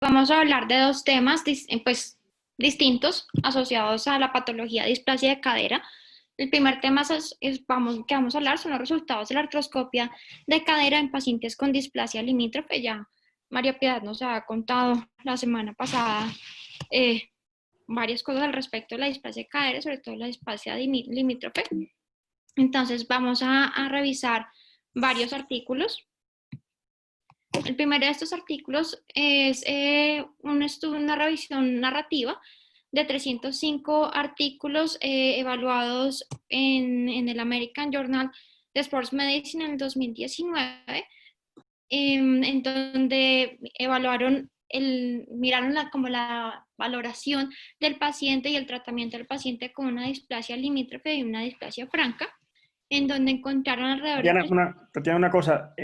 Vamos a hablar de dos temas pues, distintos asociados a la patología de displasia de cadera. El primer tema que vamos a hablar son los resultados de la artroscopia de cadera en pacientes con displasia limítrofe. Ya María Piedad nos ha contado la semana pasada varias cosas al respecto de la displasia de cadera, sobre todo la displasia limítrofe. Entonces vamos a revisar varios artículos. El primero de estos artículos es una revisión narrativa de 305 artículos evaluados en el American Journal de Sports Medicine en el 2019, en donde miraron como la valoración del paciente y el tratamiento del paciente con una displasia limítrofe y una displasia franca, en donde encontraron alrededor de... Tatiana, una cosa.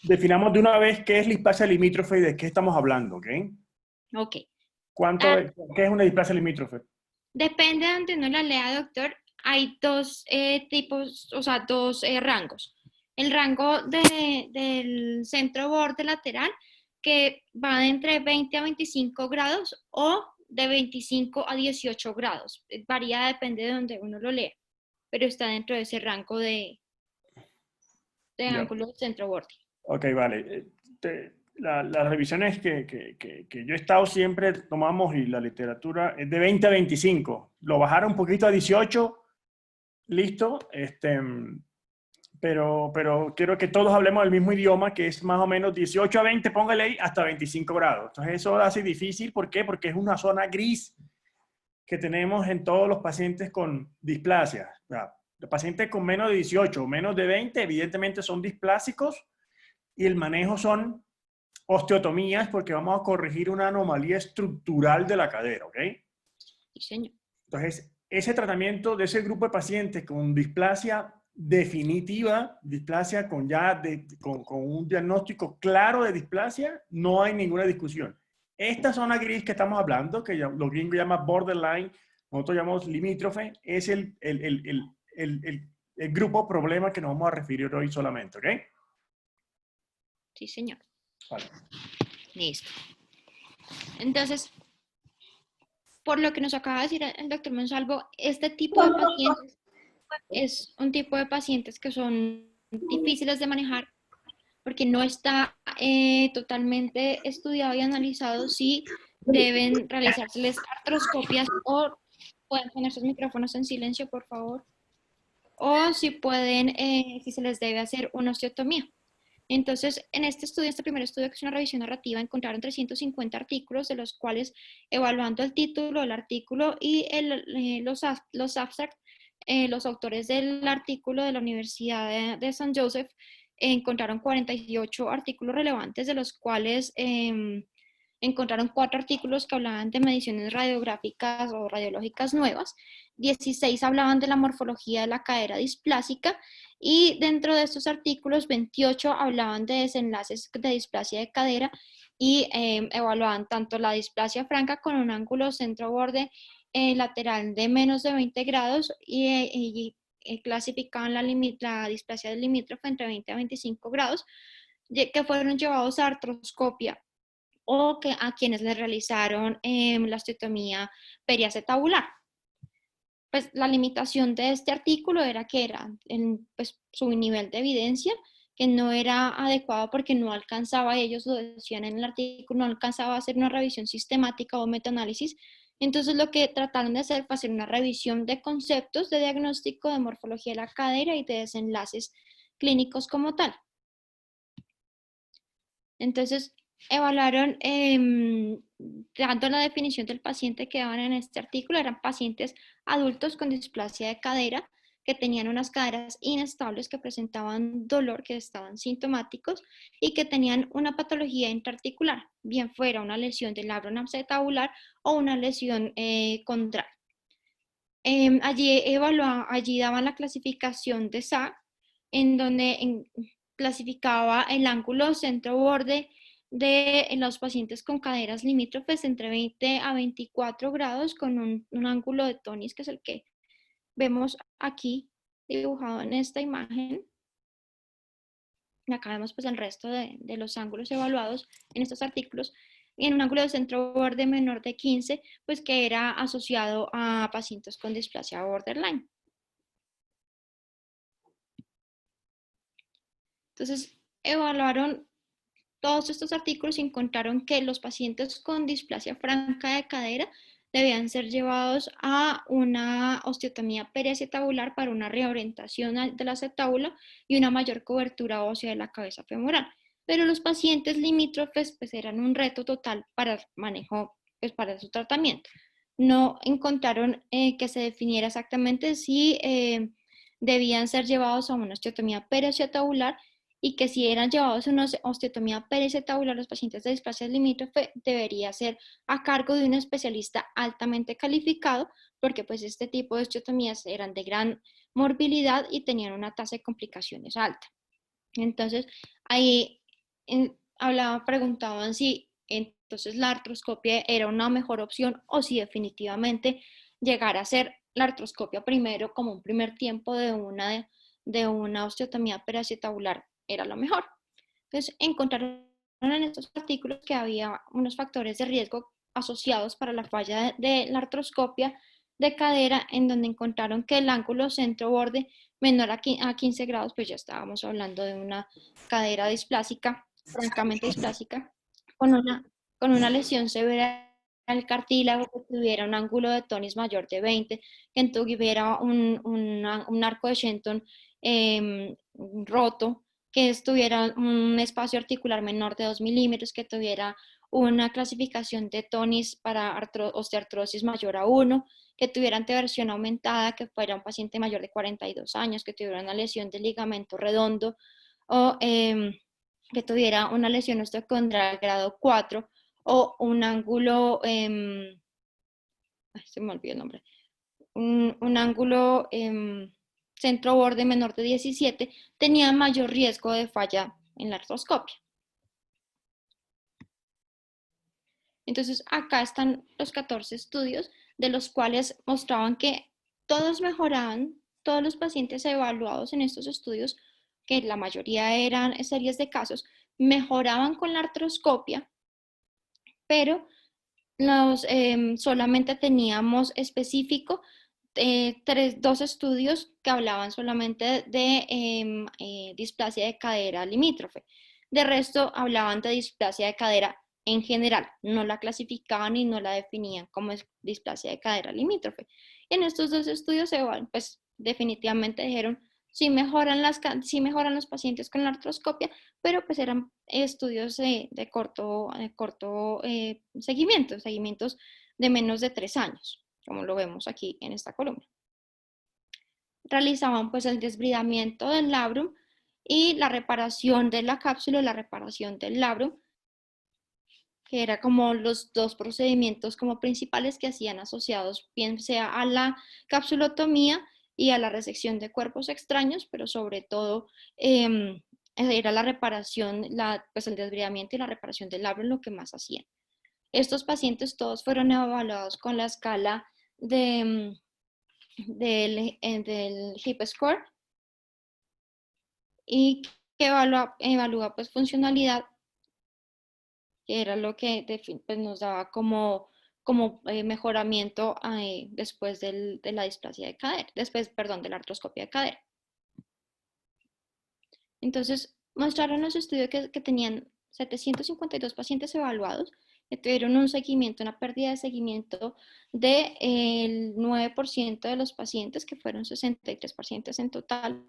Definamos de una vez qué es la displasia limítrofe y de qué estamos hablando, ¿ok? Ok. ¿Qué es una displasia limítrofe? Depende de donde uno la lea, doctor. Hay dos tipos, o sea, dos rangos. El rango del centro borde lateral, que va de entre 20 a 25 grados o de 25 a 18 grados. Varía, depende de donde uno lo lea, pero está dentro de ese rango de ángulo del centro borde. Ok, vale. Las revisiones que yo he estado siempre tomamos y la literatura es de 20 a 25. Lo bajaron un poquito a 18, listo. Pero quiero que todos hablemos del mismo idioma, que es más o menos 18 a 20, póngale ahí, hasta 25 grados. Entonces eso hace difícil. ¿Por qué? Porque es una zona gris que tenemos en todos los pacientes con displasia. Los pacientes con menos de 18 o menos de 20, evidentemente son displásicos y el manejo son osteotomías porque vamos a corregir una anomalía estructural de la cadera, ¿ok? Sí, señor. Entonces, ese tratamiento de ese grupo de pacientes con displasia definitiva, displasia con un diagnóstico claro de displasia, no hay ninguna discusión. Esta zona gris que estamos hablando, que los gringos llaman borderline, nosotros llamamos limítrofe, es el grupo problema que nos vamos a referir hoy solamente, ¿ok? Sí, señor. Vale. Listo. Entonces, por lo que nos acaba de decir el doctor Monsalvo, este tipo de pacientes es un tipo de pacientes que son difíciles de manejar porque no está totalmente estudiado y analizado si deben realizárseles artroscopias o pueden poner sus micrófonos en silencio, por favor, o si pueden, si se les debe hacer una osteotomía. Entonces, en este primer estudio, que es una revisión narrativa, encontraron 350 artículos, de los cuales, evaluando el título del artículo y los abstracts, los autores del artículo de la Universidad de San Joseph encontraron 48 artículos relevantes, de los cuales encontraron 4 artículos que hablaban de mediciones radiográficas o radiológicas nuevas, 16 hablaban de la morfología de la cadera displásica, y dentro de estos artículos 28 hablaban de desenlaces de displasia de cadera y evaluaban tanto la displasia franca con un ángulo centro-borde lateral de menos de 20 grados y clasificaban la displasia del limítrofe entre 20 a 25 grados, que fueron llevados a artroscopia o a quienes le realizaron la osteotomía periacetabular. Pues la limitación de este artículo era que era pues, su nivel de evidencia, que no era adecuado porque no alcanzaba, ellos lo decían en el artículo, no alcanzaba a hacer una revisión sistemática o metaanálisis. Entonces lo que trataron de hacer fue hacer una revisión de conceptos de diagnóstico de morfología de la cadera y de desenlaces clínicos como tal. Entonces, evaluaron dando la definición del paciente que daban en este artículo, eran pacientes adultos con displasia de cadera, que tenían unas caderas inestables, que presentaban dolor, que estaban sintomáticos y que tenían una patología intraarticular, bien fuera una lesión del labrum acetabular o una lesión condral. Allí daban la clasificación de SAC, en donde clasificaba el ángulo centro-borde de los pacientes con caderas limítrofes entre 20 a 24 grados con un ángulo de Tonis, que es el que vemos aquí dibujado en esta imagen. Y acá vemos pues el resto de los ángulos evaluados en estos artículos. en un ángulo de centro borde menor de 15, pues que era asociado a pacientes con displasia borderline. Entonces, evaluaron todos estos artículos y encontraron que los pacientes con displasia franca de cadera debían ser llevados a una osteotomía periacetabular para una reorientación de la acetábula y una mayor cobertura ósea de la cabeza femoral. Pero los pacientes limítrofes pues eran un reto total para el manejo, pues para su tratamiento. No encontraron que se definiera exactamente si debían ser llevados a una osteotomía periacetabular y que si eran llevados a una osteotomía periacetabular, los pacientes de displasia limítrofe debería ser a cargo de un especialista altamente calificado, porque pues este tipo de osteotomías eran de gran morbilidad y tenían una tasa de complicaciones alta. Entonces, ahí preguntaban si entonces la artroscopia era una mejor opción o si definitivamente llegar a hacer la artroscopia primero como un primer tiempo de una osteotomía periacetabular era lo mejor. Entonces, encontraron en estos artículos que había unos factores de riesgo asociados para la falla de la artroscopia de cadera, en donde encontraron que el ángulo centro-borde menor a 15 grados, pues ya estábamos hablando de una cadera displásica, francamente displásica, con una lesión severa del cartílago, que tuviera un ángulo de Tonis mayor de 20, que tuviera un arco de Shenton roto, que tuviera un espacio articular menor de 2 milímetros, que tuviera una clasificación de Tonis para osteoartrosis mayor a 1, que tuviera anteversión aumentada, que fuera un paciente mayor de 42 años, que tuviera una lesión de ligamento redondo o que tuviera una lesión osteocondral grado 4 o un ángulo, se me olvidó el nombre, un ángulo centro borde menor de 17, tenía mayor riesgo de falla en la artroscopia. Entonces, acá están los 14 estudios, de los cuales mostraban que todos mejoraban, todos los pacientes evaluados en estos estudios, que la mayoría eran series de casos, mejoraban con la artroscopia, pero solamente teníamos específico dos estudios que hablaban solamente de displasia de cadera limítrofe. De resto, hablaban de displasia de cadera en general, no la clasificaban y no la definían como displasia de cadera limítrofe. En estos dos estudios, pues definitivamente dijeron sí mejoran los pacientes con la artroscopia, pero pues eran estudios de corto seguimientos de menos de 3 años, como lo vemos aquí en esta columna. Realizaban pues el desbridamiento del labrum y la reparación de la cápsula y la reparación del labrum, que era como los dos procedimientos como principales que hacían asociados bien sea a la capsulotomía y a la resección de cuerpos extraños, pero sobre todo era la reparación, pues el desbridamiento y la reparación del labrum lo que más hacían. Estos pacientes todos fueron evaluados con la escala del HIP score y que evalúa pues funcionalidad, que era lo que pues, nos daba como mejoramiento después de la displasia de cadera, perdón, de la artroscopia de cadera. Entonces, mostraron los estudios que tenían 752 pacientes evaluados, que tuvieron un seguimiento, una pérdida de seguimiento del 9% de los pacientes, que fueron 63 pacientes en total.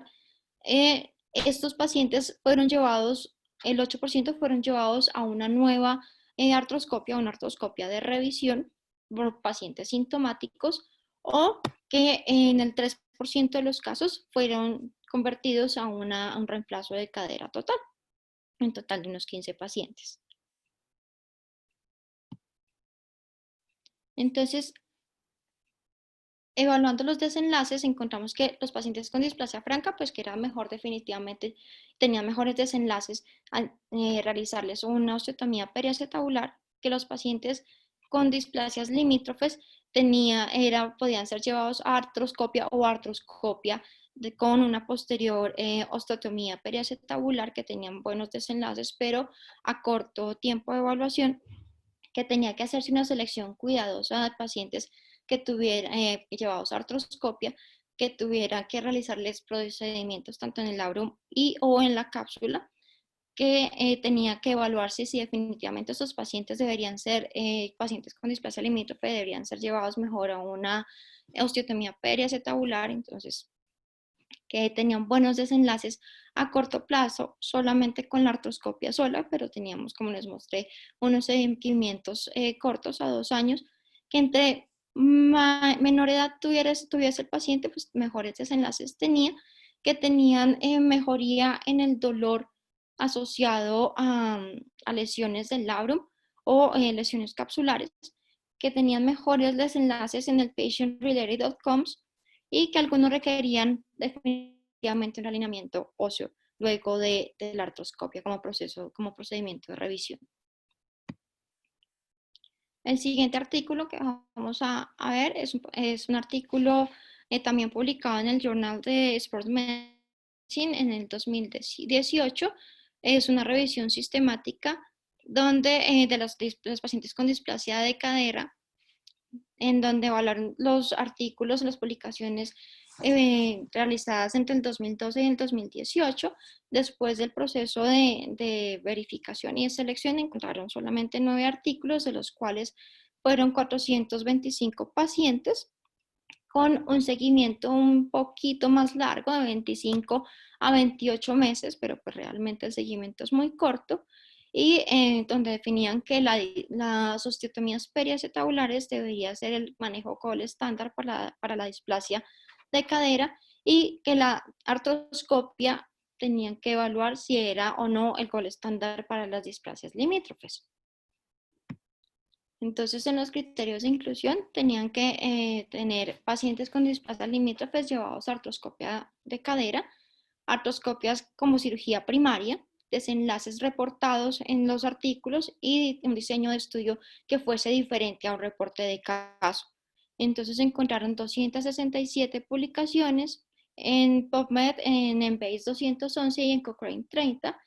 Estos pacientes fueron llevados, el 8% fueron llevados a una nueva artroscopia, una artroscopia de revisión por pacientes sintomáticos, o que en el 3% de los casos fueron convertidos a un reemplazo de cadera total, en total de unos 15 pacientes. Entonces, evaluando los desenlaces, encontramos que los pacientes con displasia franca, pues que era mejor definitivamente, tenían mejores desenlaces al realizarles una osteotomía periacetabular, que los pacientes con displasias limítrofes podían ser llevados a artroscopia o artroscopia con una posterior osteotomía periacetabular, que tenían buenos desenlaces, pero a corto tiempo de evaluación. que tenía que hacerse una selección cuidadosa de pacientes que tuvieran llevados a artroscopia, que tuviera que realizarles procedimientos tanto en el labrum y o en la cápsula, que tenía que evaluarse si definitivamente estos pacientes deberían ser pacientes con displasia limítrofe, deberían ser llevados mejor a una osteotomía periacetabular, entonces que tenían buenos desenlaces a corto plazo solamente con la artroscopia sola, pero teníamos, como les mostré, unos seguimientos cortos a 2 años, que entre menor edad tuviese el paciente, pues mejores desenlaces tenía, que tenían mejoría en el dolor asociado a lesiones del labrum o lesiones capsulares, que tenían mejores desenlaces en el patient-related outcomes y que algunos requerían definitivamente un alineamiento óseo luego de la artroscopia como procedimiento de revisión. El siguiente artículo que vamos a ver es un artículo también publicado en el Journal de Sports Medicine en el 2018. Es una revisión sistemática donde, de los pacientes con displasia de cadera, en donde evaluaron los artículos, las publicaciones realizadas entre el 2012 y el 2018. Después del proceso de verificación y de selección, encontraron solamente 9 artículos, de los cuales fueron 425 pacientes, con un seguimiento un poquito más largo, de 25 a 28 meses, pero pues realmente el seguimiento es muy corto, y donde definían que las osteotomías periacetabulares debería ser el manejo gold estándar para la displasia de cadera, y que la artroscopia tenían que evaluar si era o no el gold estándar para las displasias limítrofes. Entonces, en los criterios de inclusión tenían que tener pacientes con displasias limítrofes llevados a artroscopia de cadera, artroscopias como cirugía primaria, desenlaces reportados en los artículos y un diseño de estudio que fuese diferente a un reporte de caso. Entonces, se encontraron 267 publicaciones en PubMed, en Embase 211 y en Cochrane 30,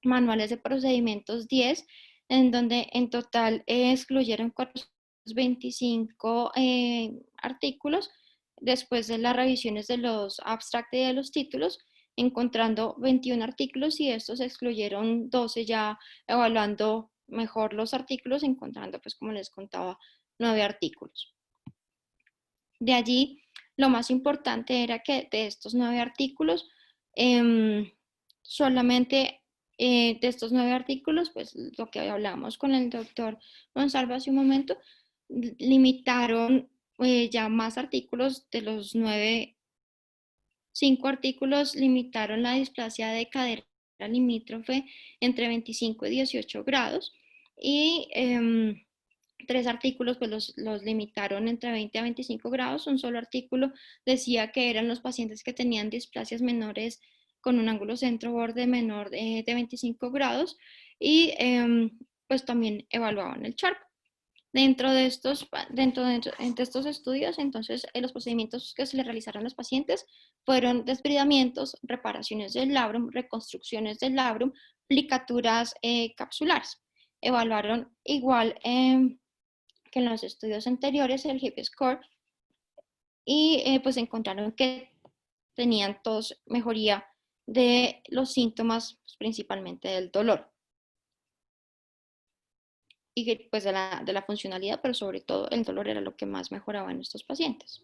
manuales de procedimientos 10, en donde en total excluyeron 425 artículos después de las revisiones de los abstracts y de los títulos, encontrando 21 artículos, y estos excluyeron 12 ya evaluando mejor los artículos, encontrando, pues como les contaba, 9 artículos. De allí, lo más importante era que de estos 9 artículos, solamente de estos 9 artículos, pues lo que hablamos con el doctor Gonzalo hace un momento, limitaron ya más artículos. De los 9, 5 artículos limitaron la displasia de cadera limítrofe entre 25 y 18 grados, y 3 artículos pues los limitaron entre 20 a 25 grados. Un solo artículo decía que eran los pacientes que tenían displasias menores con un ángulo centro-borde menor de 25 grados, y pues también evaluaban el Sharp. Dentro de estos estudios, entonces, los procedimientos que se le realizaron a los pacientes fueron desbridamientos, reparaciones del labrum, reconstrucciones del labrum, plicaturas capsulares. Evaluaron igual que en los estudios anteriores el HIP score, y pues encontraron que tenían todos mejoría de los síntomas, pues, principalmente del dolor y pues de la funcionalidad, pero sobre todo el dolor era lo que más mejoraba en estos pacientes.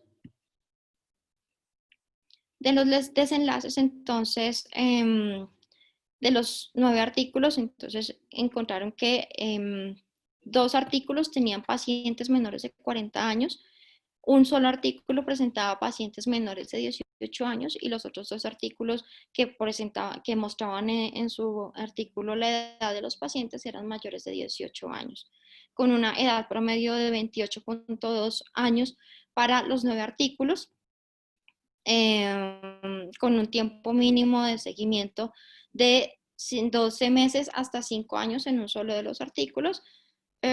De los desenlaces, entonces, de los 9 artículos, entonces encontraron que 2 artículos tenían pacientes menores de 40 años, un solo artículo presentaba pacientes menores de 18 años, y los otros 2 artículos que mostraban en su artículo la edad de los pacientes eran mayores de 18 años, con una edad promedio de 28.2 años para los 9 artículos, con un tiempo mínimo de seguimiento de 12 meses hasta 5 años en un solo de los artículos,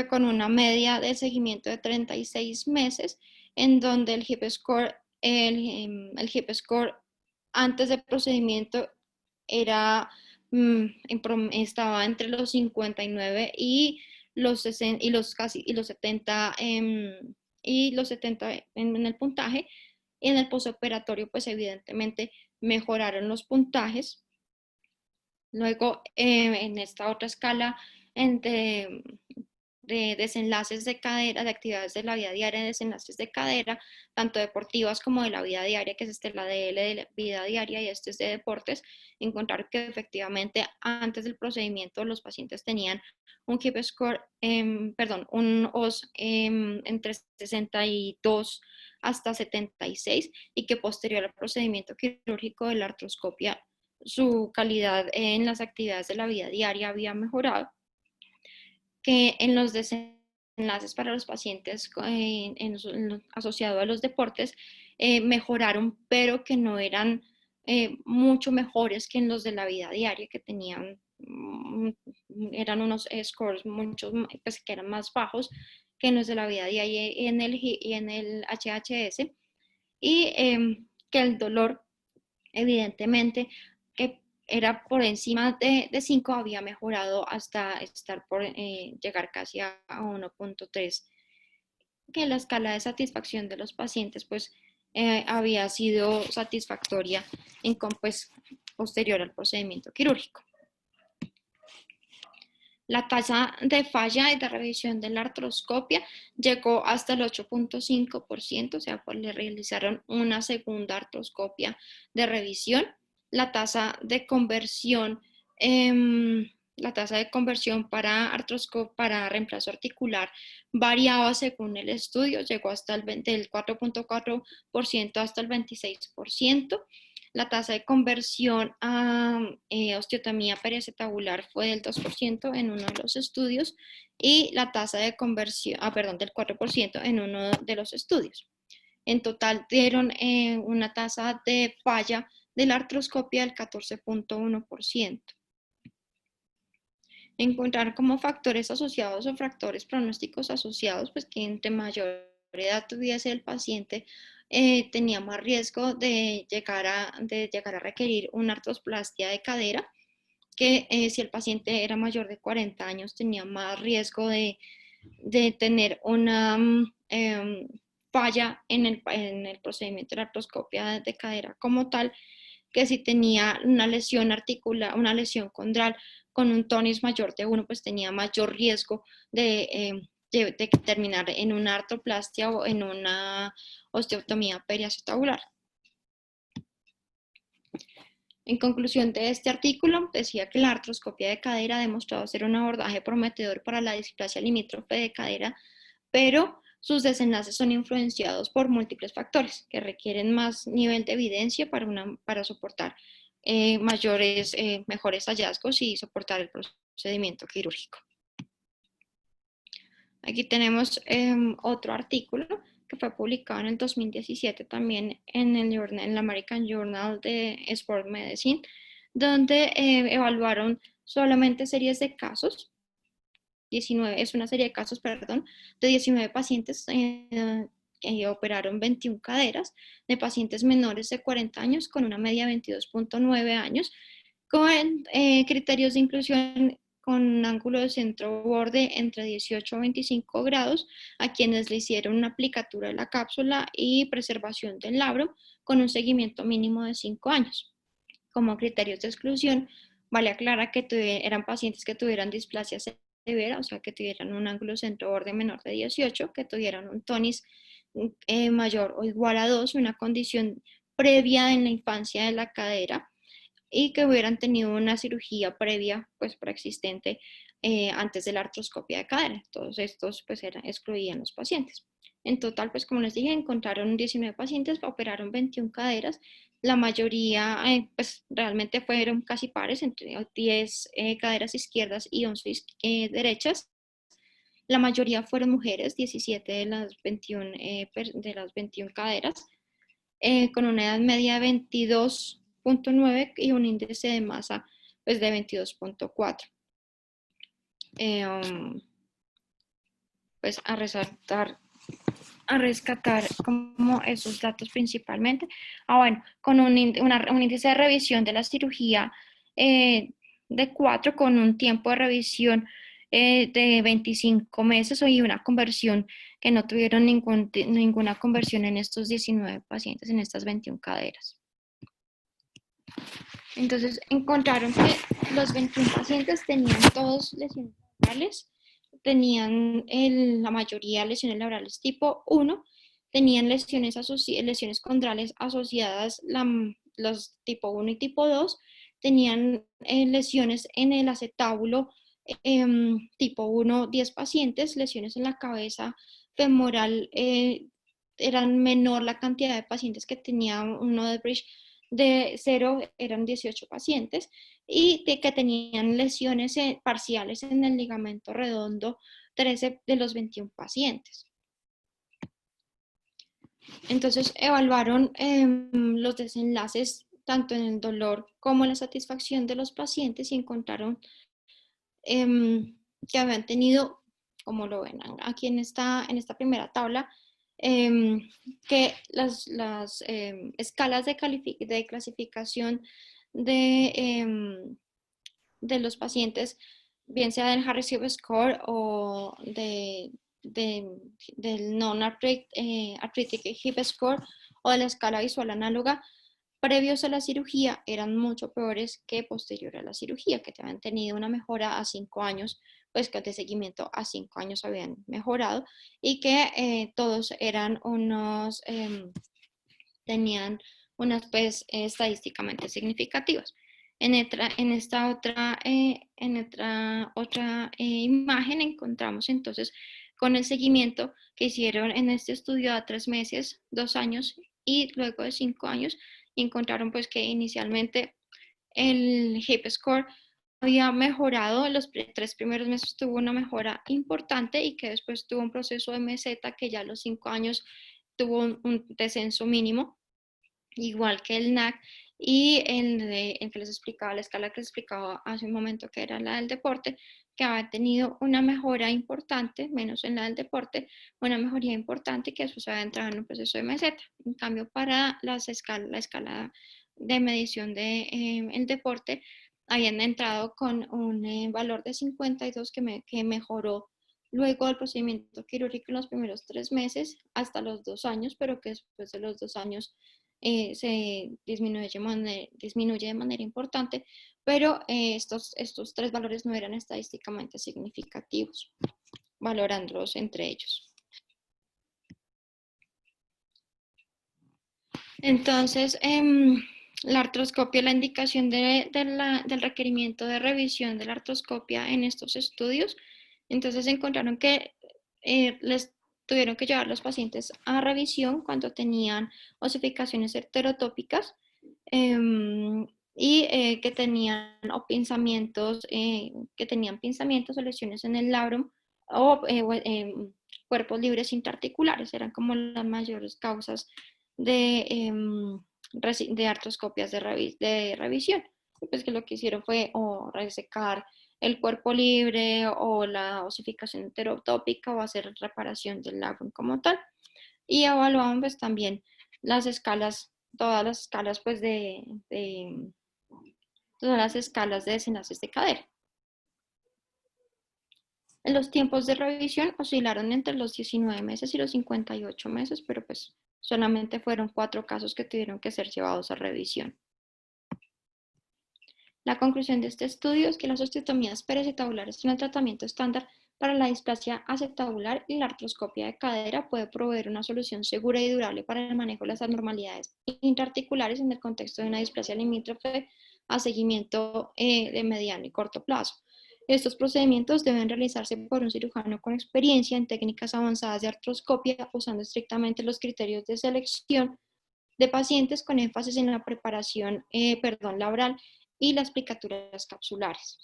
con una media de seguimiento de 36 meses, en donde el HIP score, el HIP score antes del procedimiento estaba entre los 59 y los 70 en el puntaje. Y en el postoperatorio, pues evidentemente mejoraron los puntajes. Luego, en esta otra escala de desenlaces de cadera, de actividades de la vida diaria, de desenlaces de cadera, tanto deportivas como de la vida diaria, que es la DL de la vida diaria y este es de deportes, encontrar que efectivamente antes del procedimiento los pacientes tenían un HIP score, un OS entre 62 hasta 76 y que posterior al procedimiento quirúrgico de la artroscopia su calidad en las actividades de la vida diaria había mejorado, que en los desenlaces para los pacientes asociados a los deportes mejoraron, pero que no eran mucho mejores que en los de la vida diaria, que tenían, eran unos scores muchos, pues, que eran más bajos que en los de la vida diaria y en el HHS, y que el dolor, evidentemente, que era por encima de 5, había mejorado hasta estar por llegar casi a 1.3, que la escala de satisfacción de los pacientes pues había sido satisfactoria pues, posterior al procedimiento quirúrgico. La tasa de falla y de revisión de la artroscopia llegó hasta el 8.5%, o sea, pues le realizaron una segunda artroscopia de revisión. La tasa de conversión, para reemplazo articular variaba según el estudio, llegó hasta del 4.4% hasta el 26%. La tasa de conversión a osteotomía periacetabular fue del 2% en uno de los estudios y la tasa de conversión, del 4% en uno de los estudios. En total dieron una tasa de falla de la artroscopia del 14.1%. Encontrar como factores asociados o factores pronósticos asociados, pues que entre mayor edad tuviese el paciente, tenía más riesgo de llegar a requerir una artroplastia de cadera, que si el paciente era mayor de 40 años tenía más riesgo de tener una falla en el procedimiento de la artroscopia de cadera como tal, que si tenía una lesión articular, una lesión condral con un tonis mayor de 1, pues tenía mayor riesgo de terminar en una artroplastia o en una osteotomía periacetabular. En conclusión de este artículo, decía que la artroscopia de cadera ha demostrado ser un abordaje prometedor para la displasia limítrofe de cadera, pero sus desenlaces son influenciados por múltiples factores que requieren más nivel de evidencia para soportar mejores hallazgos y soportar el procedimiento quirúrgico. Aquí tenemos otro artículo que fue publicado en el 2017 también en el American Journal de Sport Medicine, donde evaluaron solamente series de casos, es una serie de casos, de 19 pacientes que operaron 21 caderas, de pacientes menores de 40 años con una media de 22.9 años, con criterios de inclusión con un ángulo de centro-borde entre 18 a 25 grados, a quienes le hicieron una aplicatura de la cápsula y preservación del labro con un seguimiento mínimo de 5 años. Como criterios de exclusión, vale aclarar que eran pacientes que tuvieran displasia severa, o sea, que tuvieran un ángulo centro-borde menor de 18, que tuvieran un tonis mayor o igual a 2, una condición previa en la infancia de la cadera, y que hubieran tenido una cirugía previa, pues preexistente, antes de la artroscopia de cadera. Todos estos, pues, excluían los pacientes. En total, pues, como les dije, encontraron 19 pacientes, operaron 21 caderas. La mayoría, pues, realmente fueron casi pares, entre 10 caderas izquierdas y 11 derechas. La mayoría fueron mujeres, 17 de las 21 caderas, con una edad media de 22.9 y un índice de masa, pues, de 22.4. Pues a rescatar como esos datos principalmente. Bueno, con un índice de revisión de la cirugía de 4, con un tiempo de revisión de 25 meses y una conversión que no tuvieron ninguna conversión en estos 19 pacientes, en estas 21 caderas. Entonces encontraron que los 21 pacientes tenían todos lesiones laborales, tenían la mayoría lesiones laborales tipo 1, tenían lesiones condrales asociadas, los tipo 1 y tipo 2, tenían lesiones en el acetábulo tipo 1, 10 pacientes, lesiones en la cabeza femoral, eran menor la cantidad de pacientes que tenía uno de bridge, de 0 eran 18 pacientes, y de que tenían lesiones parciales en el ligamento redondo, 13 de los 21 pacientes. Entonces evaluaron los desenlaces tanto en el dolor como en la satisfacción de los pacientes y encontraron que habían tenido, como lo ven aquí en esta primera tabla, que las escalas de clasificación de los pacientes, bien sea del Harris Hip Score o del Non-Arthritic Hip Score o de la escala visual análoga, previos a la cirugía eran mucho peores que posterior a la cirugía, que habían tenido una mejora a 5 años, pues que de seguimiento a 5 años habían mejorado, y que todos eran tenían unas pues estadísticamente significativas. En esta otra imagen encontramos entonces con el seguimiento que hicieron en este estudio a 3 meses, 2 años y luego de 5 años, y encontraron pues que inicialmente el HIP score había mejorado, en los 3 primeros meses tuvo una mejora importante y que después tuvo un proceso de meseta que ya a los 5 años tuvo un descenso mínimo, igual que el NAC, y el que les explicaba, la escala que les explicaba hace un momento, que era la del deporte, que había tenido una mejora importante, menos en la del deporte, una mejoría importante, que después había entrado en un proceso de meseta. En cambio, para la escala de medición del deporte, habían entrado con un valor de 52 que mejoró luego del procedimiento quirúrgico en los primeros 3 meses hasta los 2 años, pero que después de los 2 años se disminuye de manera importante, pero estos 3 valores no eran estadísticamente significativos, valorándolos entre ellos. Entonces, la artroscopia, la indicación del requerimiento de revisión de la artroscopia en estos estudios, entonces encontraron que les tuvieron que llevar los pacientes a revisión cuando tenían osificaciones heterotópicas y que tenían pinzamientos o lesiones en el labrum o cuerpos libres interarticulares, eran como las mayores causas de artroscopias de revisión. Pues que lo que hicieron fue o resecar el cuerpo libre o la osificación heterotópica o hacer reparación del labrum como tal. Y evaluaban pues también las escalas, todas las escalas pues todas las escalas de desenlaces de cadera. Los tiempos de revisión oscilaron entre los 19 meses y los 58 meses, pero pues solamente fueron 4 casos que tuvieron que ser llevados a revisión. La conclusión de este estudio es que las osteotomías periacetabulares son el tratamiento estándar para la displasia acetabular, y la artroscopia de cadera puede proveer una solución segura y durable para el manejo de las anormalidades intraarticulares en el contexto de una displasia limítrofe a seguimiento de mediano y corto plazo. Estos procedimientos deben realizarse por un cirujano con experiencia en técnicas avanzadas de artroscopia, usando estrictamente los criterios de selección de pacientes con énfasis en la preparación labral y las plicaturas capsulares.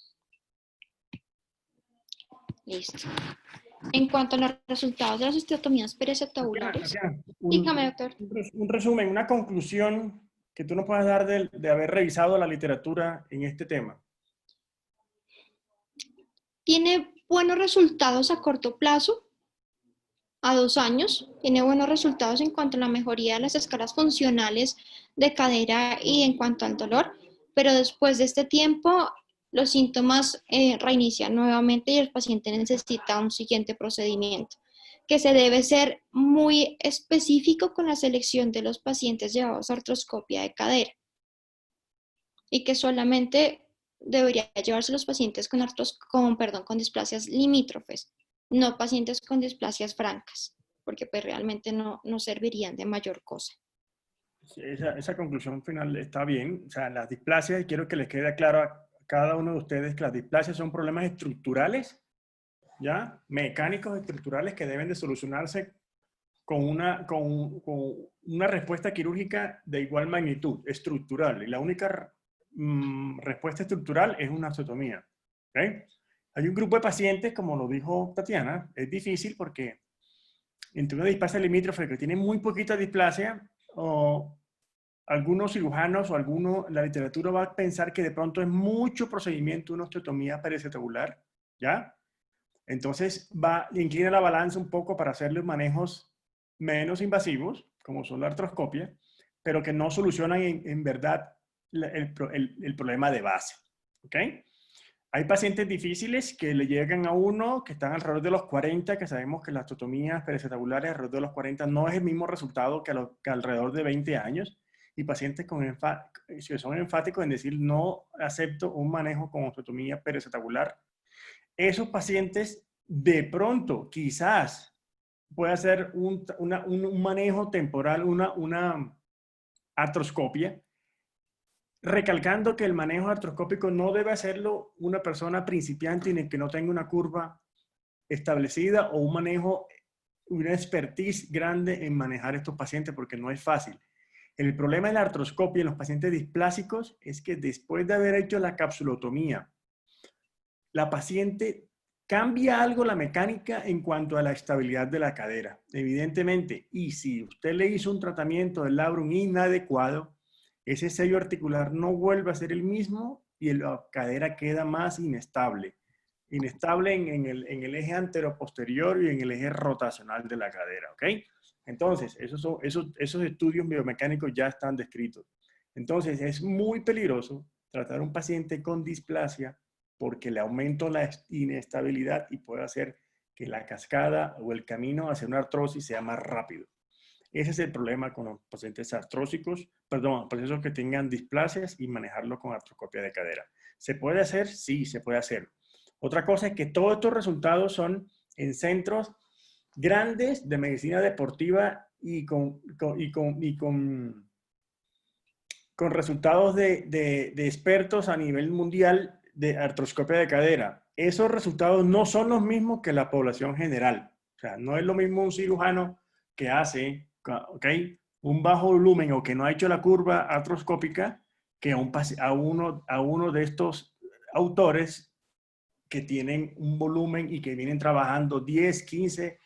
Listo. En cuanto a los resultados de las osteotomías periacetabulares, dígame, doctor. Un resumen, una conclusión que tú nos puedas dar de haber revisado la literatura en este tema. Tiene buenos resultados a corto plazo, a 2 años. Tiene buenos resultados en cuanto a la mejoría de las escalas funcionales de cadera y en cuanto al dolor, pero después de este tiempo los síntomas reinician nuevamente y el paciente necesita un siguiente procedimiento, que se debe ser muy específico con la selección de los pacientes llevados a artroscopia de cadera y que solamente debería llevarse los pacientes con displasias limítrofes, no pacientes con displasias francas, porque pues realmente no servirían de mayor cosa. Sí, esa conclusión final está bien. O sea, las displasias, y quiero que les quede claro a cada uno de ustedes que las displasias son problemas estructurales, ¿ya? Mecánicos estructurales que deben de solucionarse con una respuesta quirúrgica de igual magnitud, estructural. Y la única respuesta estructural es una osteotomía. ¿Okay? Hay un grupo de pacientes, como lo dijo Tatiana, es difícil porque entre una displasia limítrofe que tiene muy poquita displasia, o algunos cirujanos o la literatura va a pensar que de pronto es mucho procedimiento una osteotomía periacetabular, ¿ya? Entonces inclina la balanza un poco para hacerle manejos menos invasivos, como son la artroscopia, pero que no solucionan en verdad el problema de base. ¿Ok? Hay pacientes difíciles que le llegan a uno que están alrededor de los 40, que sabemos que las osteotomías periacetabulares alrededor de los 40 no es el mismo resultado que alrededor de 20 años. Y pacientes que son enfáticos en decir no acepto un manejo con osteotomía periacetabular. Esos pacientes de pronto quizás puede hacer un manejo temporal, una artroscopia, recalcando que el manejo artroscópico no debe hacerlo una persona principiante ni que no tenga una curva establecida o un manejo, una expertise grande en manejar estos pacientes porque no es fácil. El problema de la artroscopia en los pacientes displásicos es que después de haber hecho la capsulotomía, la paciente cambia algo la mecánica en cuanto a la estabilidad de la cadera, evidentemente. Y si usted le hizo un tratamiento del labrum inadecuado, ese sello articular no vuelve a ser el mismo y la cadera queda más inestable. Inestable en el eje anteroposterior y en el eje rotacional de la cadera, ¿ok? Entonces, esos estudios biomecánicos ya están descritos. Entonces, es muy peligroso tratar a un paciente con displasia porque le aumento la inestabilidad y puede hacer que la cascada o el camino hacia una artrosis sea más rápido. Ese es el problema con los pacientes artrósicos, perdón, procesos que tengan displasias y manejarlo con artroscopia de cadera. ¿Se puede hacer? Sí, se puede hacer. Otra cosa es que todos estos resultados son en centros grandes de medicina deportiva y con resultados de expertos a nivel mundial de artroscopia de cadera. Esos resultados no son los mismos que la población general. O sea, no es lo mismo un cirujano que hace, ¿okay?, un bajo volumen o que no ha hecho la curva artroscópica que a uno de estos autores que tienen un volumen y que vienen trabajando 10, 15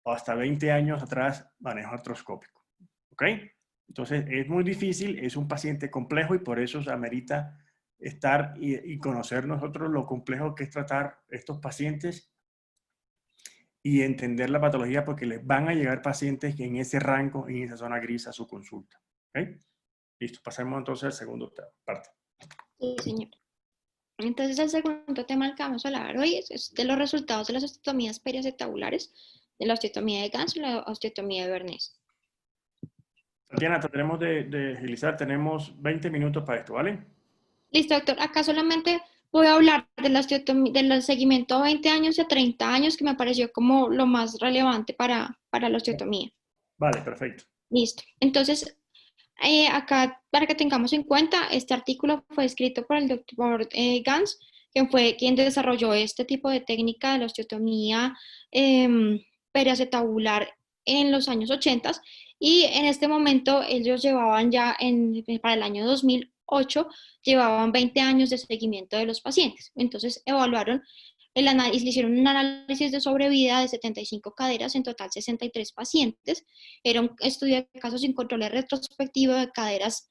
o hasta 20 años atrás manejo artroscópico. ¿Ok? Entonces es muy difícil, es un paciente complejo y por eso se amerita estar y conocer nosotros lo complejo que es tratar estos pacientes y entender la patología porque les van a llegar pacientes en ese rango, en esa zona gris a su consulta. ¿Ok? Listo, pasemos entonces al segundo parte. Sí, señor. Entonces, el segundo tema que vamos a hablar hoy es de los resultados de las osteotomías periacetabulares, de la osteotomía de Gans y la osteotomía de Bernés. Tatiana, trataremos de agilizar, tenemos 20 minutos para esto, ¿vale? Listo, doctor. Acá solamente voy a hablar de la del seguimiento a 20 años y a 30 años, que me pareció como lo más relevante para la osteotomía. Vale, perfecto. Listo. Entonces, acá, para que tengamos en cuenta, este artículo fue escrito por el doctor Gans, quien fue quien desarrolló este tipo de técnica de la osteotomía periacetabular en los años 80 y en este momento ellos llevaban ya para el año 2008 llevaban 20 años de seguimiento de los pacientes. Entonces evaluaron hicieron un análisis de sobrevida de 75 caderas, en total 63 pacientes. Era un estudio de casos sin control retrospectivo de caderas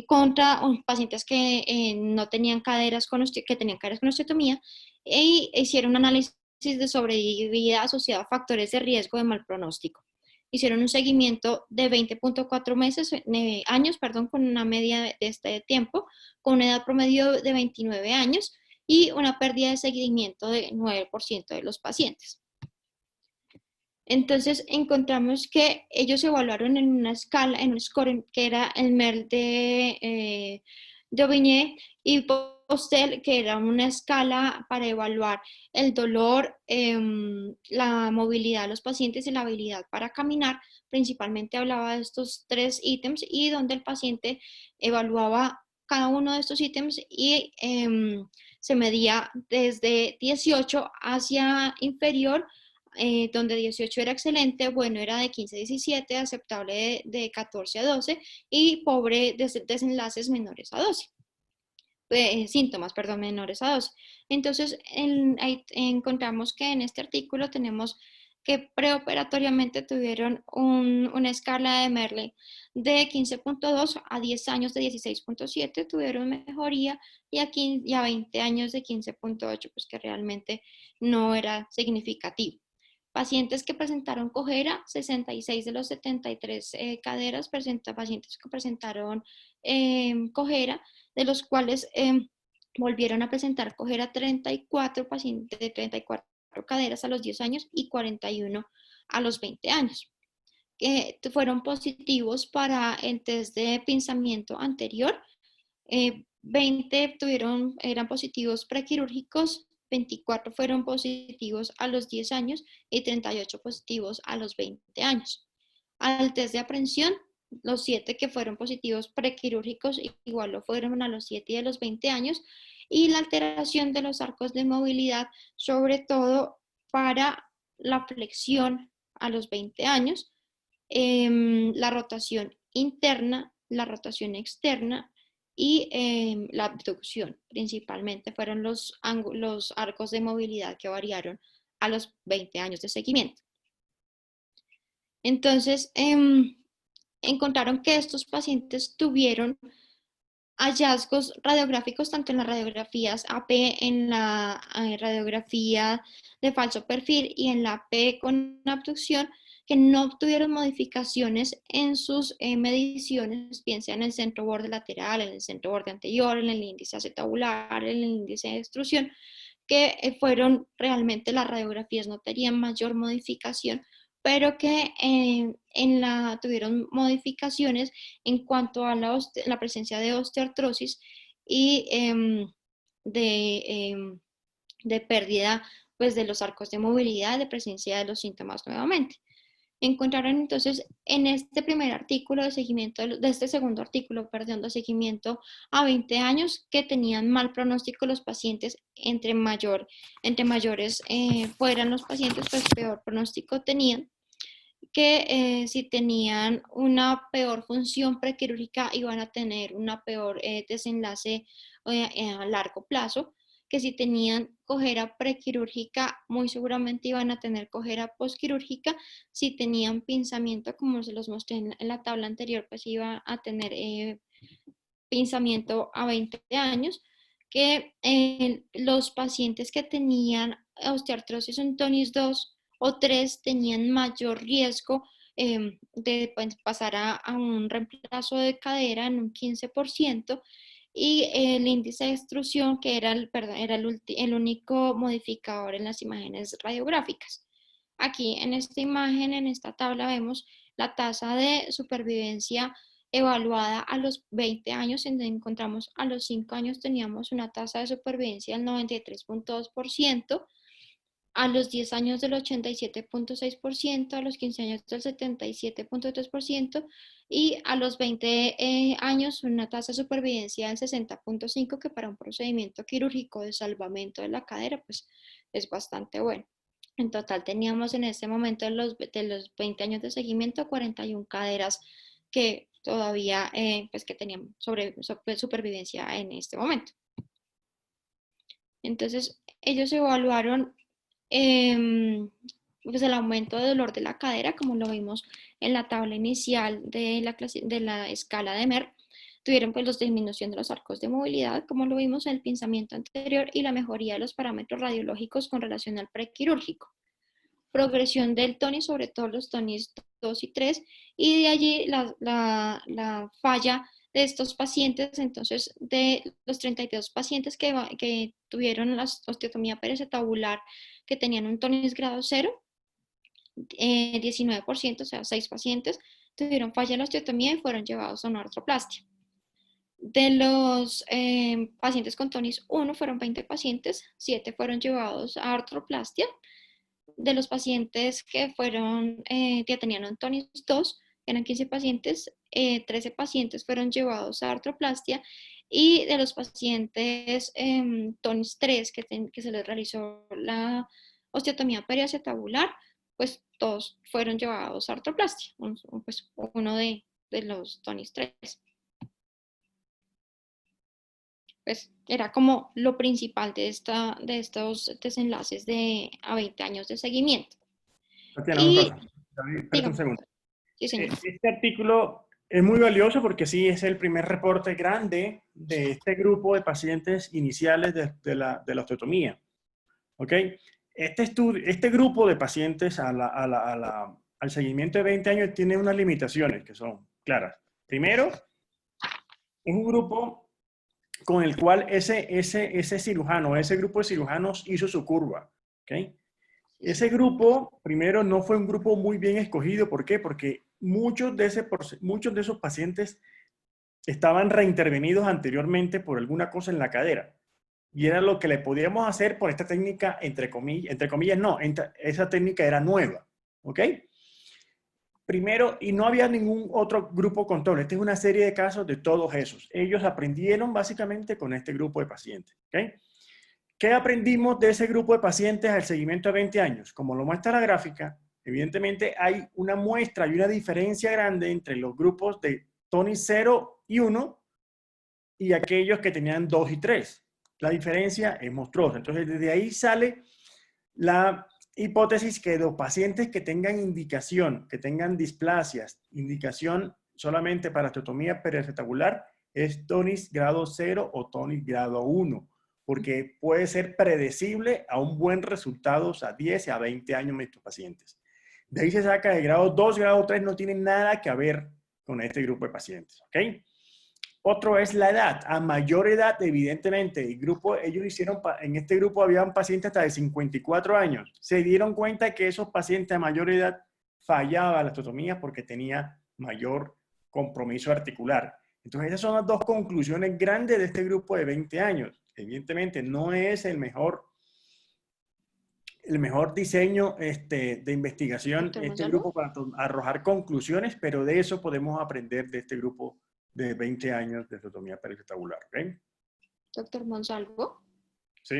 contra pacientes que no tenían caderas que tenían caderas con osteotomía e hicieron un análisis de sobrevida asociado a factores de riesgo de mal pronóstico. Hicieron un seguimiento de 20.4 años, con una media de este tiempo, con una edad promedio de 29 años y una pérdida de seguimiento de 9% de los pacientes. Entonces encontramos que ellos evaluaron en una escala, en un score que era el MERL de Daubigné y Postel, que era una escala para evaluar el dolor, la movilidad de los pacientes y la habilidad para caminar. Principalmente hablaba de estos 3 ítems y donde el paciente evaluaba cada uno de estos ítems y se medía desde 18 hacia inferior, donde 18 era excelente, bueno era de 15 a 17, aceptable de 14 a 12 y pobre de desenlaces menores a 12. Síntomas, perdón, menores a 12. Entonces, ahí encontramos que en este artículo tenemos que preoperatoriamente tuvieron una escala de Merle de 15.2 a 10 años de 16.7, tuvieron mejoría, y a 20 años de 15.8, pues que realmente no era significativo. Pacientes que presentaron cojera, 66 de los 73 caderas, pacientes que presentaron cojera, de los cuales volvieron a presentar cojera 34 pacientes de 34 caderas a los 10 años y 41 a los 20 años, que fueron positivos para el test de pinzamiento anterior. 20 eran positivos prequirúrgicos, 24 fueron positivos a los 10 años y 38 positivos a los 20 años. Al test de aprehensión, los 7 que fueron positivos prequirúrgicos igual lo fueron a los 7 y a los 20 años, y la alteración de los arcos de movilidad, sobre todo para la flexión a los 20 años, la rotación interna, la rotación externa y la abducción, principalmente fueron los arcos de movilidad que variaron a los 20 años de seguimiento. Entonces, encontraron que estos pacientes tuvieron hallazgos radiográficos tanto en las radiografías AP, en la radiografía de falso perfil y en la AP con abducción, que no tuvieron modificaciones en sus mediciones, bien sea en el centro borde lateral, en el centro borde anterior, en el índice acetabular, en el índice de extrusión, que fueron realmente las radiografías no tenían mayor modificación, pero que tuvieron modificaciones en cuanto a la presencia de osteoartrosis y de pérdida, pues, de los arcos de movilidad, de presencia de los síntomas nuevamente. Encontraron entonces en este primer artículo de seguimiento, de este segundo artículo, perdón, de seguimiento a 20 años, que tenían mal pronóstico los pacientes. Entre mayores fueran los pacientes, pues peor pronóstico tenían, que si tenían una peor función prequirúrgica iban a tener una peor desenlace a largo plazo, que si tenían cojera prequirúrgica muy seguramente iban a tener cojera postquirúrgica, si tenían pinzamiento, como se los mostré en la tabla anterior, pues iba a tener pinzamiento a 20 años, que los pacientes que tenían osteoartrosis en tonis 2 o 3 tenían mayor riesgo de pasar a un reemplazo de cadera en un 15%, y el índice de extrusión, que era el único modificador en las imágenes radiográficas. Aquí en esta imagen, en esta tabla, vemos la tasa de supervivencia evaluada a los 20 años, en donde encontramos a los 5 años teníamos una tasa de supervivencia del 93.2%, a los 10 años del 87.6%, a los 15 años del 77.3% y a los 20 años una tasa de supervivencia del 60.5%, que para un procedimiento quirúrgico de salvamento de la cadera pues es bastante bueno. En total teníamos en este momento de los 20 años de seguimiento 41 caderas que todavía pues que tenían supervivencia en este momento. Entonces ellos evaluaron pues el aumento de dolor de la cadera, como lo vimos en la tabla inicial de la escala de Merck. Tuvieron pues la disminución de los arcos de movilidad, como lo vimos en el pinzamiento anterior, y la mejoría de los parámetros radiológicos con relación al prequirúrgico. Progresión del tonis, sobre todo los tonis 2 y 3, y de allí la falla de estos pacientes, entonces de los 32 pacientes que tuvieron la osteotomía periacetabular que tenían un tonis grado 0, 19%, o sea, 6 pacientes, tuvieron falla en la osteotomía y fueron llevados a una artroplastia. De los pacientes con tonis 1 fueron 20 pacientes, 7 fueron llevados a artroplastia. De los pacientes que que tenían un tonis 2, eran 15 pacientes, 13 pacientes fueron llevados a artroplastia, y de los pacientes tonis 3 que se les realizó la osteotomía periacetabular, pues todos fueron llevados a artroplastia, pues uno de los tonis 3. Pues era como lo principal de estos desenlaces a 20 años de seguimiento. Tatiana, una Y cosa. David, espérate un dígame, segundo. sí, señor. Este artículo es muy valioso porque sí es el primer reporte grande de este grupo de pacientes iniciales de la osteotomía. ¿Ok? Este grupo de pacientes al seguimiento de 20 años tiene unas limitaciones que son claras. Primero, es un grupo con el cual ese cirujano, ese grupo de cirujanos hizo su curva. ¿Ok? Ese grupo, primero, no fue un grupo muy bien escogido. ¿Por qué? Porque muchos de esos pacientes estaban reintervenidos anteriormente por alguna cosa en la cadera. Y era lo que le podíamos hacer por esta técnica, entre comillas no, esa técnica era nueva. ¿Ok? Primero, y no había ningún otro grupo control. Esta es una serie de casos de todos esos. Ellos aprendieron básicamente con este grupo de pacientes. ¿Ok? ¿Qué aprendimos de ese grupo de pacientes al seguimiento de 20 años? Como lo muestra la gráfica, evidentemente hay una muestra y una diferencia grande entre los grupos de tonis 0 y 1 y aquellos que tenían 2 y 3. La diferencia es monstruosa. Entonces, desde ahí sale la hipótesis que los pacientes que tengan indicación, que tengan displasias, indicación solamente para osteotomía periacetabular, es tonis grado 0 o tonis grado 1, porque puede ser predecible a un buen resultado a 10 y a 20 años en estos pacientes. De ahí se saca de grado 2, grado 3, no tiene nada que ver con este grupo de pacientes. ¿Ok? Otro es la edad. A mayor edad, evidentemente, en este grupo habían pacientes hasta de 54 años. Se dieron cuenta que esos pacientes a mayor edad fallaban la osteotomía porque tenía mayor compromiso articular. Entonces, esas son las dos conclusiones grandes de este grupo de 20 años. Evidentemente, no es el mejor diseño de investigación, Doctor este Gonzalo. grupo para arrojar conclusiones, pero de eso podemos aprender de este grupo de 20 años de osteotomía periacetabular. ¿Ok? Doctor Monsalvo. ¿Sí?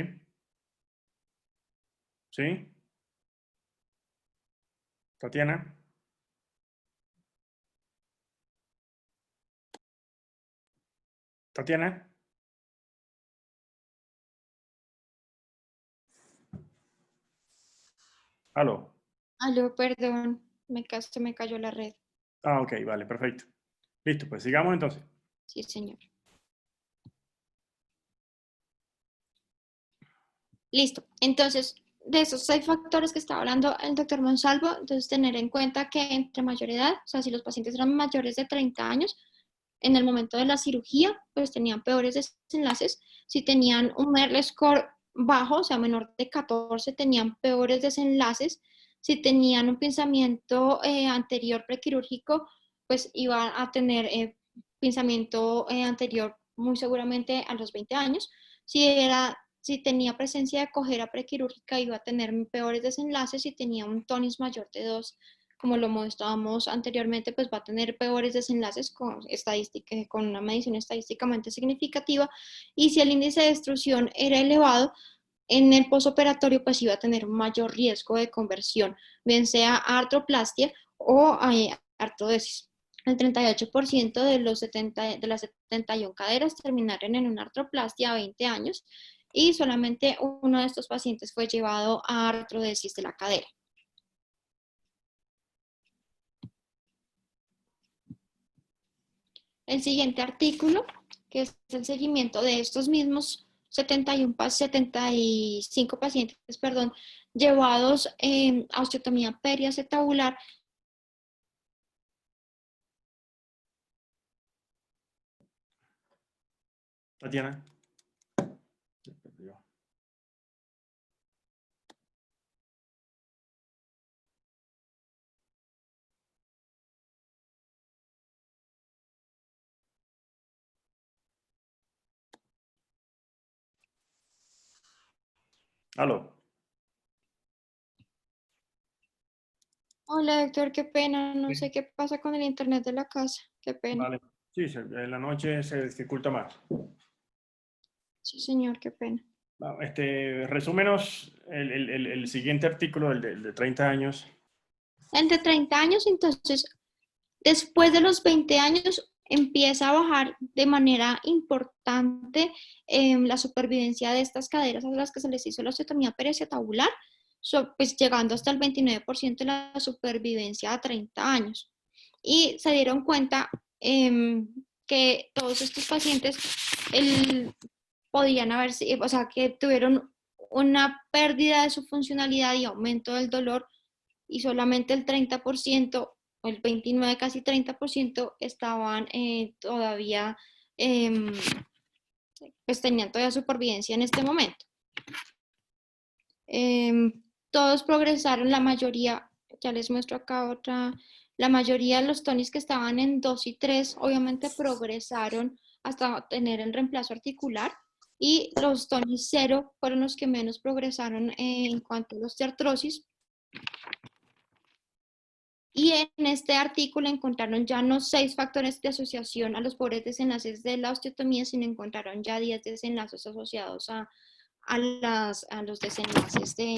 ¿Sí? ¿Tatiana? ¿Tatiana? ¿Aló? Aló, perdón, se me cayó la red. Ah, ok, vale, perfecto. Listo, pues sigamos entonces. Sí, señor. Listo. Entonces, de esos 6 factores que estaba hablando el doctor Monsalvo, entonces tener en cuenta que entre mayor edad, o sea, si los pacientes eran mayores de 30 años, en el momento de la cirugía, pues tenían peores desenlaces. Si tenían un Merle score bajo, o sea, menor de 14, tenían peores desenlaces. Si tenían un pensamiento anterior prequirúrgico, pues iban a tener pensamiento anterior muy seguramente a los 20 años. Si tenía presencia de cojera prequirúrgica, iba a tener peores desenlaces. Si tenía un tonis mayor de 2, como lo mostrábamos anteriormente, pues va a tener peores desenlaces con una medición estadísticamente significativa. Y si el índice de destrucción era elevado, en el posoperatorio pues iba a tener mayor riesgo de conversión, bien sea a artroplastia o a artrodesis. El 38% de las 71 caderas terminaron en una artroplastia a 20 años, y solamente uno de estos pacientes fue llevado a artrodesis de la cadera. El siguiente artículo, que es el seguimiento de estos mismos 75 pacientes, llevados a osteotomía periacetabular. Tatiana. Se perdió. Aló. Hola, doctor, qué pena. No Sí. sé qué pasa con el internet de la casa. Qué pena. Vale. Sí, en la noche se dificulta más. Sí, señor, qué pena. Resúmenos el siguiente artículo, el de 30 años. Entre 30 años, entonces, después de los 20 años, empieza a bajar de manera importante la supervivencia de estas caderas a las que se les hizo la osteotomía periacetabular, pues llegando hasta el 29% de la supervivencia a 30 años. Y se dieron cuenta que todos estos pacientes podían haber, o sea, que tuvieron una pérdida de su funcionalidad y aumento del dolor y solamente el 30%, o el 29, casi 30% estaban todavía, eh, pues tenían todavía supervivencia en este momento. Todos progresaron, la mayoría, ya les muestro acá otra, la mayoría de los tonis que estaban en 2 y 3 obviamente progresaron hasta tener el reemplazo articular y los tonis 0 fueron los que menos progresaron en cuanto a la osteoartrosis. Y en este artículo encontraron ya no 6 factores de asociación a los pobres desenlaces de la osteotomía, sino encontraron ya 10 desenlaces asociados a los desenlaces de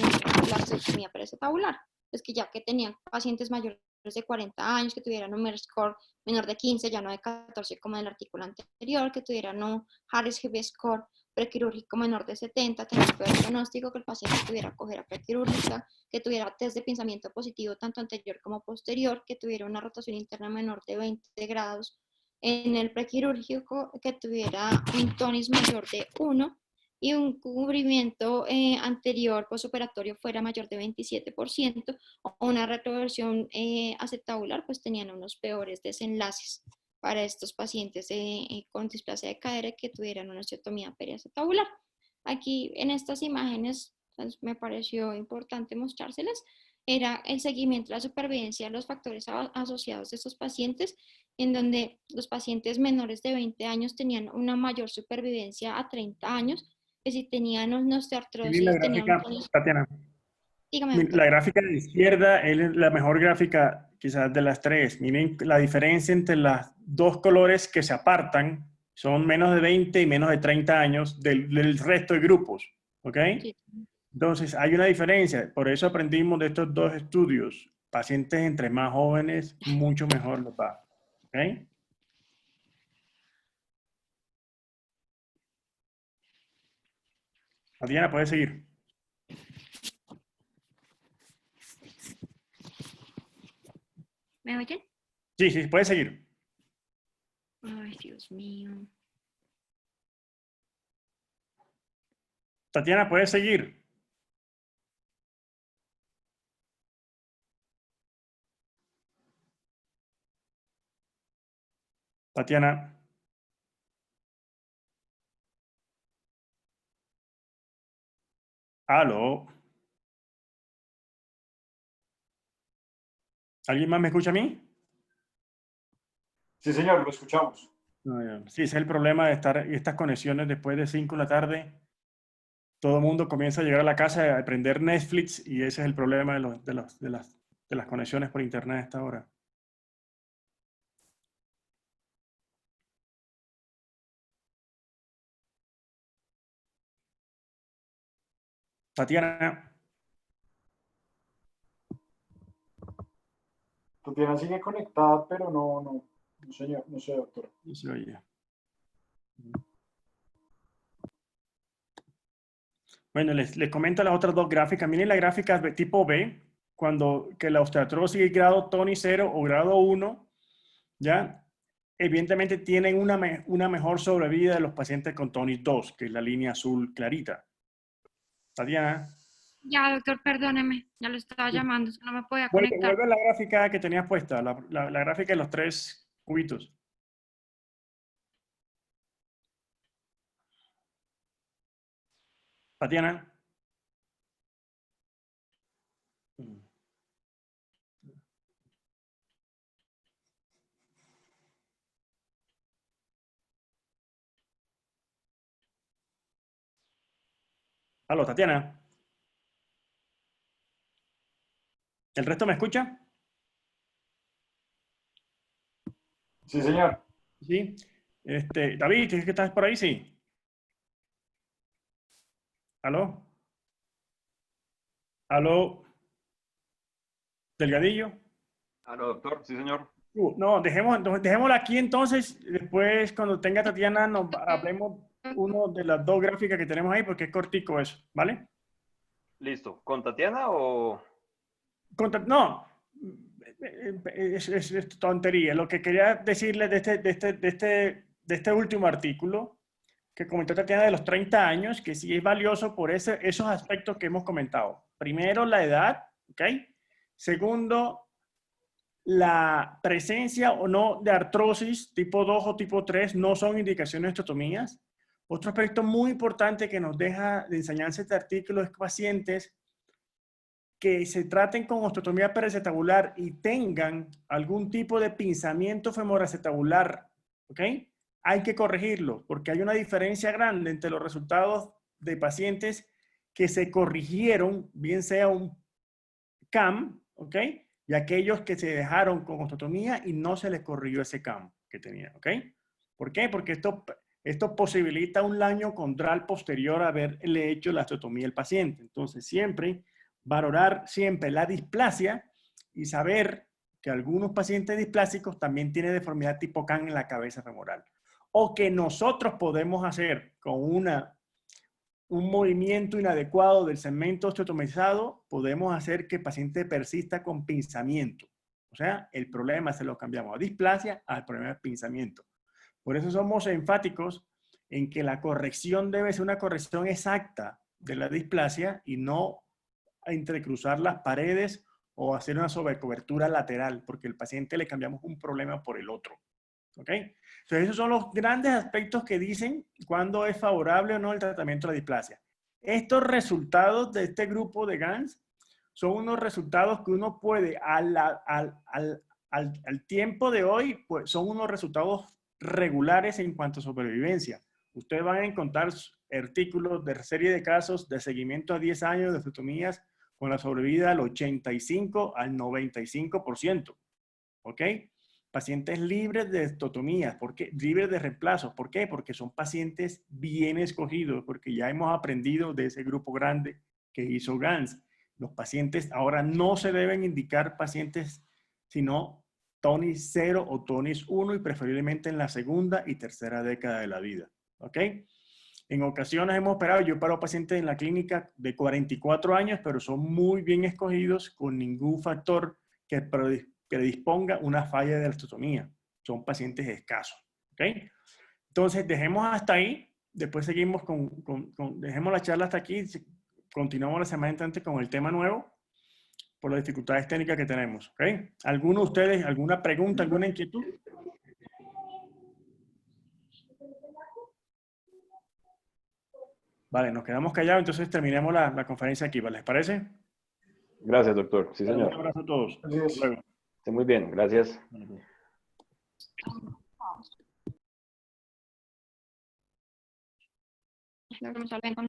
la osteotomía periacetabular. Es que ya que tenían pacientes mayores de 40 años, que tuvieran un MERS score menor de 15, ya no de 14 como en el artículo anterior, que tuvieran un Harris-HB score prequirúrgico menor de 70, tener peor pronóstico, que el paciente tuviera cojera prequirúrgica, que tuviera test de pensamiento positivo tanto anterior como posterior, que tuviera una rotación interna menor de 20 grados en el prequirúrgico, que tuviera un tonis mayor de 1 y un cubrimiento anterior postoperatorio fuera mayor de 27% o una retroversión acetabular, pues tenían unos peores desenlaces para estos pacientes con displasia de cadera que tuvieran una osteotomía periacetabular. Aquí en estas imágenes pues, me pareció importante mostrárselas, era el seguimiento de la supervivencia de los factores asociados de estos pacientes, en donde los pacientes menores de 20 años tenían una mayor supervivencia a 30 años, que si tenían una Miren la osteoartrosis, tenían gráfica, un... Tatiana. Dígame, doctor. La gráfica de la izquierda es la mejor gráfica quizás de las tres. Miren la diferencia entre las dos colores que se apartan, son menos de 20 y menos de 30 años del resto de grupos. ¿Ok? Sí. Entonces, hay una diferencia. Por eso aprendimos de estos dos estudios. Pacientes entre más jóvenes, mucho mejor les va. ¿Ok? Adriana, puedes seguir. ¿Me oyen? Sí, sí, puedes seguir. Ay, Dios mío. Tatiana, puedes seguir. Tatiana. Aló. ¿Alguien más me escucha a mí? Sí, señor, lo escuchamos. Sí, ese es el problema de estar en estas conexiones después de 5 de la tarde. Todo el mundo comienza a llegar a la casa a prender Netflix y ese es el problema de las conexiones por internet a esta hora. Tatiana. Tatiana sigue conectada, pero no, señor, no sé, doctor. No se oye. Bueno, les comento las otras dos gráficas. Miren la gráfica de tipo B, cuando que la osteoartrosis es grado TONI 0 o grado 1, ¿ya? Evidentemente tienen una mejor sobrevida de los pacientes con TONI 2, que es la línea azul clarita. Tatiana. Ya, doctor, perdóneme, ya lo estaba llamando, es que no me podía conectar. Vuelve a la gráfica que tenías puesta, la gráfica de los tres cubitos. Tatiana. Aló, Tatiana. ¿El resto me escucha? Sí, señor. Sí. David, ¿es que estás por ahí? Sí. ¿Aló? ¿Aló? ¿Delgadillo? Aló, doctor. Sí, señor. No, dejémosla aquí entonces. Después, cuando tenga Tatiana, nos hablemos uno de las dos gráficas que tenemos ahí, porque es cortico eso, ¿vale? Listo. ¿Con Tatiana o...? No, es tontería. Lo que quería decirles de este último artículo que comentó Tatiana de los 30 años, que sí es valioso por esos aspectos que hemos comentado. Primero, la edad, ¿ok? Segundo, la presencia o no de artrosis tipo 2 o tipo 3 no son indicaciones de osteotomías. Otro aspecto muy importante que nos deja de enseñanza este artículo es que pacientes que se traten con osteotomía peracetabular y tengan algún tipo de pinzamiento femoroacetabular, ¿ok? Hay que corregirlo porque hay una diferencia grande entre los resultados de pacientes que se corrigieron, bien sea un CAM, ¿ok? Y aquellos que se dejaron con osteotomía y no se les corrigió ese CAM que tenían, ¿ok? ¿Por qué? Porque esto posibilita un daño condral posterior a haberle hecho la osteotomía al paciente. Entonces, siempre valorar siempre la displasia y saber que algunos pacientes displásicos también tienen deformidad tipo CAM en la cabeza femoral. O que nosotros podemos hacer con un movimiento inadecuado del segmento osteotomizado, podemos hacer que el paciente persista con pinzamiento. O sea, el problema se lo cambiamos a displasia al problema de pinzamiento. Por eso somos enfáticos en que la corrección debe ser una corrección exacta de la displasia y no entrecruzar las paredes o hacer una sobrecobertura lateral, porque al paciente le cambiamos un problema por el otro. ¿Ok? Entonces, esos son los grandes aspectos que dicen cuándo es favorable o no el tratamiento de la displasia. Estos resultados de este grupo de GANS son unos resultados que uno puede, al tiempo de hoy, pues son unos resultados regulares en cuanto a sobrevivencia. Ustedes van a encontrar artículos de serie de casos de seguimiento a 10 años de osteotomías con la sobrevida al 85 al 95%. ¿Ok? Pacientes libres de osteotomías, libres de reemplazos. ¿Por qué? Porque son pacientes bien escogidos, porque ya hemos aprendido de ese grupo grande que hizo GANS. Los pacientes ahora no se deben indicar pacientes, sino TONIS 0 o TONIS 1 y preferiblemente en la segunda y tercera década de la vida. ¿Ok? En ocasiones hemos operado, yo opero pacientes en la clínica de 44 años, pero son muy bien escogidos con ningún factor que predisponga una falla de la osteotomía. Son pacientes escasos. ¿Ok? Entonces, dejemos hasta ahí. Después seguimos dejemos la charla hasta aquí. Continuamos la semana entrante con el tema nuevo por las dificultades técnicas que tenemos. ¿Ok? ¿Alguno de ustedes, alguna pregunta, alguna inquietud? Vale, nos quedamos callados, entonces terminemos la conferencia aquí, ¿vale? ¿Les parece? Gracias, doctor. Sí, Un señor. abrazo a todos. Así es. Hasta luego. Esté muy bien. Gracias. Luego nos hablan con